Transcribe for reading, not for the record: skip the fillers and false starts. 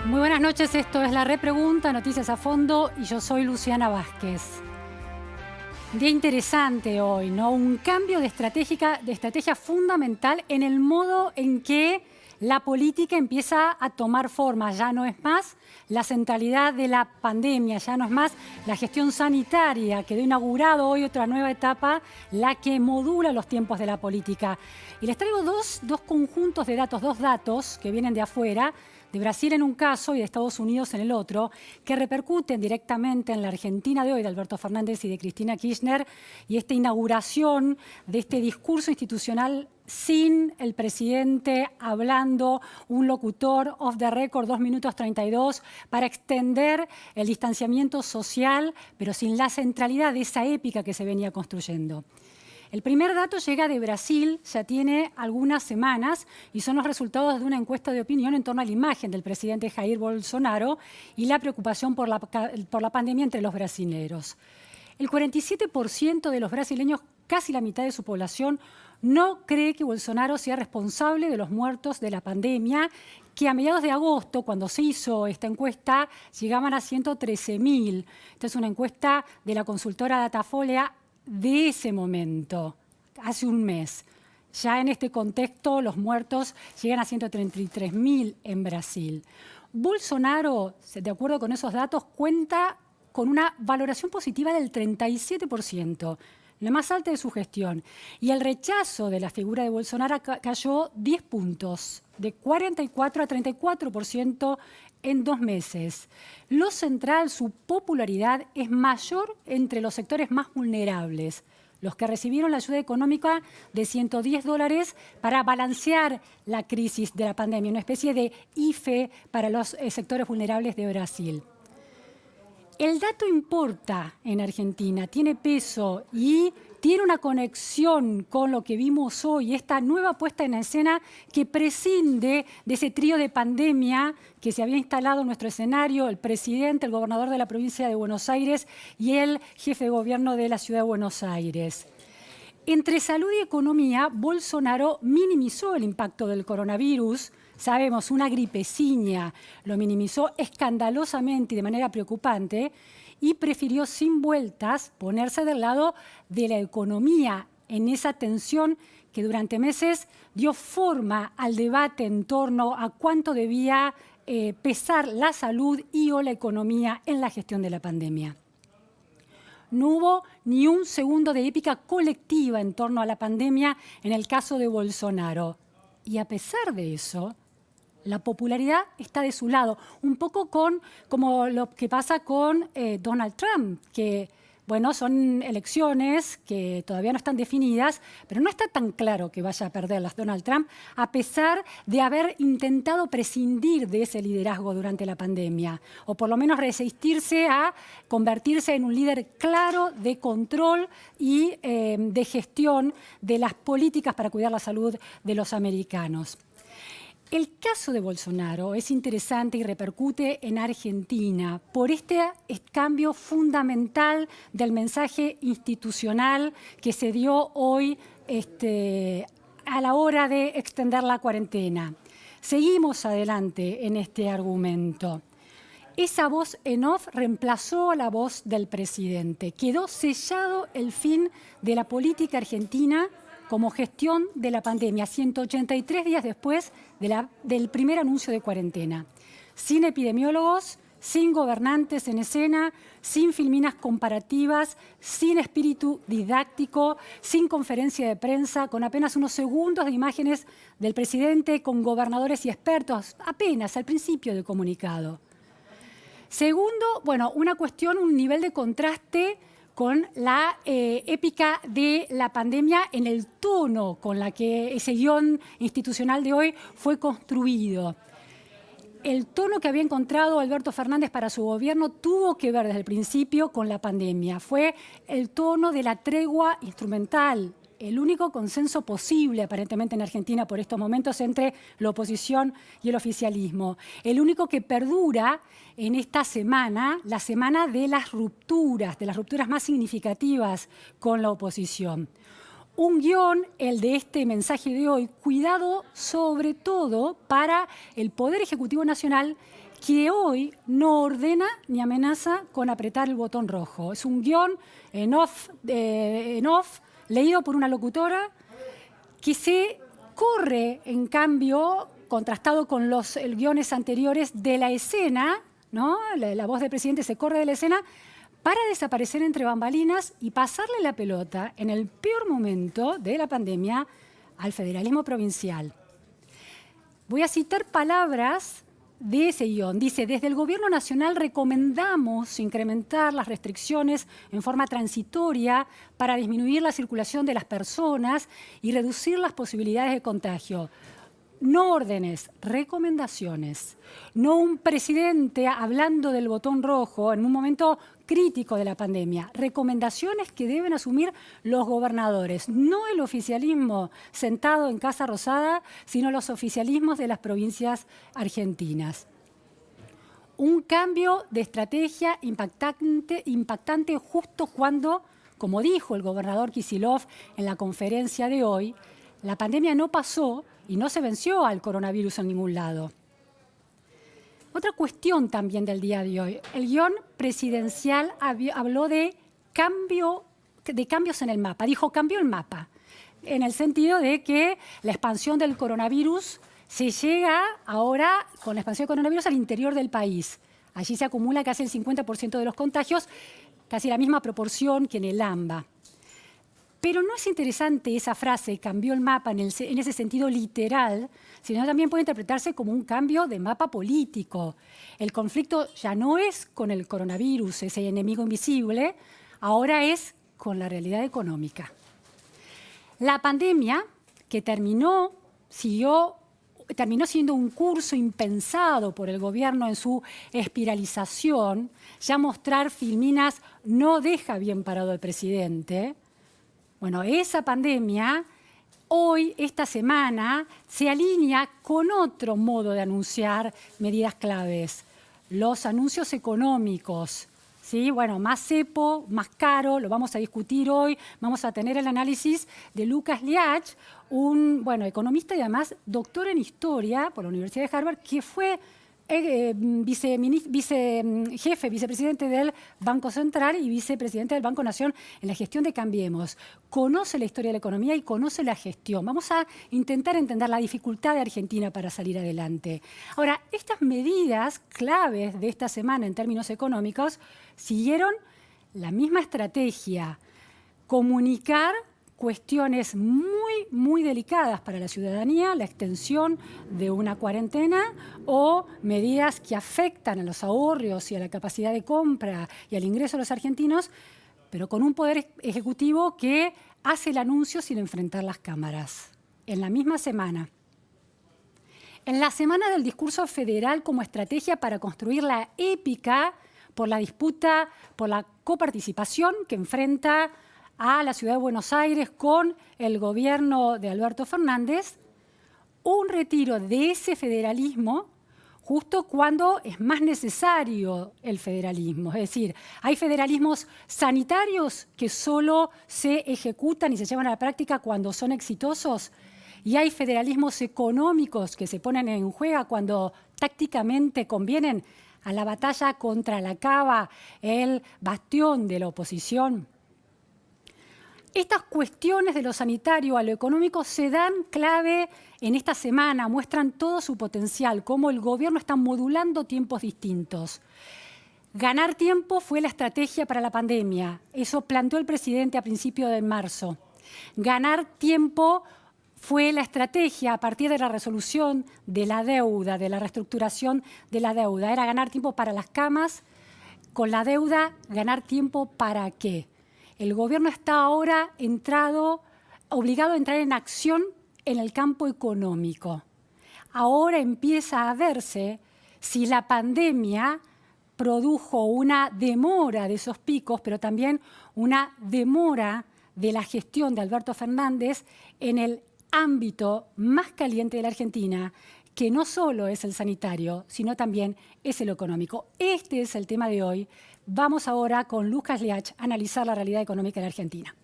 Muy buenas noches, esto es La Repregunta, Noticias a Fondo, y yo soy Luciana Vázquez. Un día interesante hoy, ¿no? Un cambio de estrategia fundamental en el modo en que la política empieza a tomar forma. Ya no es más la centralidad de la pandemia, ya no es más la gestión sanitaria. Quedó inaugurado hoy otra nueva etapa, la que modula los tiempos de la política. Y les traigo dos conjuntos de datos, dos datos que vienen de afuera, de Brasil en un caso y de Estados Unidos en el otro, que repercuten directamente en la Argentina de hoy, de Alberto Fernández y de Cristina Kirchner, y esta inauguración de este discurso institucional sin el presidente hablando, un locutor off the record, 2 minutos 32, para extender el distanciamiento social, pero sin la centralidad de esa épica que se venía construyendo. El primer dato llega de Brasil, ya tiene algunas semanas, y son los resultados de una encuesta de opinión en torno a la imagen del presidente Jair Bolsonaro y la preocupación por la pandemia entre los brasileños. El 47% de los brasileños, casi la mitad de su población, no cree que Bolsonaro sea responsable de los muertos de la pandemia, que a mediados de agosto, cuando se hizo esta encuesta, llegaban a 113.000. Esta es una encuesta de la consultora Datafolha de ese momento, hace un mes. Ya en este contexto, los muertos llegan a 133.000 en Brasil. Bolsonaro, de acuerdo con esos datos, cuenta con una valoración positiva del 37%, la más alta de su gestión. Y el rechazo de la figura de Bolsonaro cayó 10 puntos, de 44 a 34% en 2 meses. Lo central, su popularidad es mayor entre los sectores más vulnerables, los que recibieron la ayuda económica de $110 para balancear la crisis de la pandemia, una especie de IFE para los sectores vulnerables de Brasil. El dato importa en Argentina, tiene peso y tiene una conexión con lo que vimos hoy, esta nueva puesta en escena que prescinde de ese trío de pandemia que se había instalado en nuestro escenario, el presidente, el gobernador de la provincia de Buenos Aires y el jefe de gobierno de la ciudad de Buenos Aires. Entre salud y economía, Bolsonaro minimizó el impacto del coronavirus. Sabemos, una gripeciña, lo minimizó escandalosamente y de manera preocupante y prefirió sin vueltas ponerse del lado de la economía en esa tensión que durante meses dio forma al debate en torno a cuánto debía pesar la salud y o la economía en la gestión de la pandemia. No hubo ni un segundo de épica colectiva en torno a la pandemia en el caso de Bolsonaro. Y a pesar de eso, la popularidad está de su lado, un poco como lo que pasa con Donald Trump, que bueno, son elecciones que todavía no están definidas, pero no está tan claro que vaya a perderlas Donald Trump, a pesar de haber intentado prescindir de ese liderazgo durante la pandemia, o por lo menos resistirse a convertirse en un líder claro de control y de gestión de las políticas para cuidar la salud de los americanos. El caso de Bolsonaro es interesante y repercute en Argentina por este cambio fundamental del mensaje institucional que se dio hoy a la hora de extender la cuarentena. Seguimos adelante en este argumento. Esa voz en off reemplazó a la voz del presidente. Quedó sellado el fin de la política argentina como gestión de la pandemia, 183 días después del primer anuncio de cuarentena. Sin epidemiólogos, sin gobernantes en escena, sin filminas comparativas, sin espíritu didáctico, sin conferencia de prensa, con apenas unos segundos de imágenes del presidente con gobernadores y expertos, apenas al principio del comunicado. Segundo, bueno, un nivel de contraste con la épica de la pandemia en el tono con la que ese guión institucional de hoy fue construido. El tono que había encontrado Alberto Fernández para su gobierno tuvo que ver desde el principio con la pandemia. Fue el tono de la tregua instrumental, el único consenso posible aparentemente en Argentina por estos momentos entre la oposición y el oficialismo. El único que perdura en esta semana, la semana de las rupturas más significativas con la oposición. Un guión, el de este mensaje de hoy, cuidado sobre todo para el Poder Ejecutivo Nacional, que hoy no ordena ni amenaza con apretar el botón rojo. Es un guión en off, leído por una locutora, que se corre, en cambio, contrastado con los guiones anteriores, de la escena, ¿no? La voz del presidente se corre de la escena para desaparecer entre bambalinas y pasarle la pelota en el peor momento de la pandemia al federalismo provincial. Voy a citar palabras de ese guión. Dice: desde el Gobierno Nacional recomendamos incrementar las restricciones en forma transitoria para disminuir la circulación de las personas y reducir las posibilidades de contagio. No órdenes, recomendaciones. No un presidente hablando del botón rojo en un momento crítico de la pandemia. Recomendaciones que deben asumir los gobernadores. No el oficialismo sentado en Casa Rosada, sino los oficialismos de las provincias argentinas. Un cambio de estrategia impactante justo cuando, como dijo el gobernador Kicillof en la conferencia de hoy, la pandemia no pasó y no se venció al coronavirus en ningún lado. Otra cuestión también del día de hoy. El guión presidencial habló de cambios en el mapa. Dijo: cambió el mapa, en el sentido de que la expansión del coronavirus se llega ahora, con la expansión del coronavirus, al interior del país. Allí se acumula casi el 50% de los contagios, casi la misma proporción que en el AMBA. Pero no es interesante esa frase, cambió el mapa, en ese sentido literal, sino también puede interpretarse como un cambio de mapa político. El conflicto ya no es con el coronavirus, ese enemigo invisible, ahora es con la realidad económica. La pandemia, que terminó siendo un curso impensado por el gobierno en su espiralización. Ya mostrar filminas no deja bien parado al presidente. Bueno, esa pandemia, hoy, esta semana, se alinea con otro modo de anunciar medidas claves. Los anuncios económicos, ¿sí? Bueno, más cepo, más caro, lo vamos a discutir hoy. Vamos a tener el análisis de Lucas Liach, un economista y además doctor en historia por la Universidad de Harvard, que fue vicepresidente del Banco Central y vicepresidente del Banco Nación en la gestión de Cambiemos. Conoce la historia de la economía y conoce la gestión. Vamos a intentar entender la dificultad de Argentina para salir adelante. Ahora, estas medidas claves de esta semana en términos económicos siguieron la misma estrategia: comunicar cuestiones muy delicadas para la ciudadanía, la extensión de una cuarentena o medidas que afectan a los ahorros y a la capacidad de compra y al ingreso de los argentinos, pero con un poder ejecutivo que hace el anuncio sin enfrentar las cámaras. En la misma semana. En la semana del discurso federal como estrategia para construir la épica por la disputa, por la coparticipación que enfrenta a la ciudad de Buenos Aires con el gobierno de Alberto Fernández, un retiro de ese federalismo justo cuando es más necesario el federalismo. Es decir, hay federalismos sanitarios que solo se ejecutan y se llevan a la práctica cuando son exitosos, y hay federalismos económicos que se ponen en juego cuando tácticamente convienen a la batalla contra la cava, el bastión de la oposición. Estas cuestiones de lo sanitario a lo económico se dan clave en esta semana, muestran todo su potencial, cómo el gobierno está modulando tiempos distintos. Ganar tiempo fue la estrategia para la pandemia, eso planteó el presidente a principios de marzo. Ganar tiempo fue la estrategia a partir de la resolución de la deuda, de la reestructuración de la deuda. Era ganar tiempo para las camas, con la deuda, ganar tiempo ¿para qué? El gobierno está ahora obligado a entrar en acción en el campo económico. Ahora empieza a verse si la pandemia produjo una demora de esos picos, pero también una demora de la gestión de Alberto Fernández en el ámbito más caliente de la Argentina, que no solo es el sanitario, sino también es el económico. Este es el tema de hoy. Vamos ahora con Lucas Liach a analizar la realidad económica de la Argentina.